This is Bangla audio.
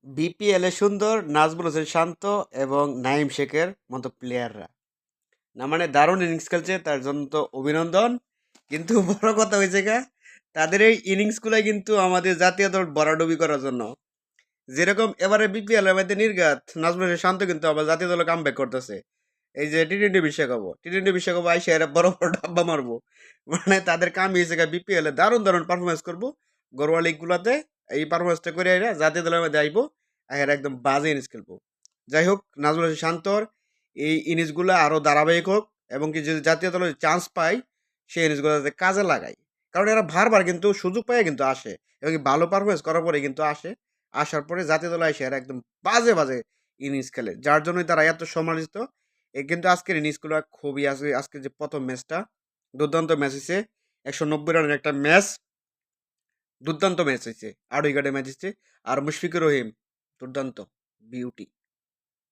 বিপিএল এ সুন্দর, নাজমুল হোসেন শান্ত এবং নাইম শেখের মতো প্লেয়াররা না মানে দারুণ ইনিংস খেলছে, তার জন্য তো অভিনন্দন। কিন্তু বড় কথা হয়েছে গা, তাদের এই ইনিংসগুলাই কিন্তু আমাদের জাতীয় দল ভরাডুবি করার জন্য। যেরকম এবারে বিপিএল এর মধ্যে নির্ঘাত নাজমুল হোসেন শান্ত কিন্তু আবার জাতীয় দলে কামব্যাক করতেছে। এই যে টি টোয়েন্টি বিশ্বকাপ আইসা এরা বড় বড় ডাব্বা মারবো। মানে তাদের কাম হয়েছে গা বিপিএল এ দারুণ দারুণ পারফরমেন্স করবো ঘরোয়া লিগ গুলাতে। এই পারফরমেন্সটা করে এরা জাতীয় দলের মধ্যে আইবো, আর এরা একদম বাজে ইনিংস খেলবো। যাই হোক, নাজমুল হোসেন শান্তর এই ইনিংসগুলো আরো ধারাবাহিক হোক, এবং কি যদি জাতীয় দলে চান্স পাই সেই ইনিংসগুলো যাতে কাজে লাগাই। কারণ এরা বারবার কিন্তু সুযোগ পায় কিন্তু আসে, এবং কি ভালো পারফরমেন্স করার পরে কিন্তু আসে। আসার পরে জাতীয় দলে এসে এরা একদম বাজে বাজে ইনিংস খেলে, যার জন্যই তারা এত সম্মানিত। কিন্তু আজকের ইনিংসগুলো খুবই আছে। আজকে যে প্রথম ম্যাচটা দুর্দান্ত ম্যাচ হয়েছে, 190 রানের একটা ম্যাচ, দুর্দান্ত ম্যাচ হয়েছে। আড়ই ঘাটে ম্যাচ হয়েছে, আর মুশফিকুর রহিম দুর্দান্ত, বিউটি।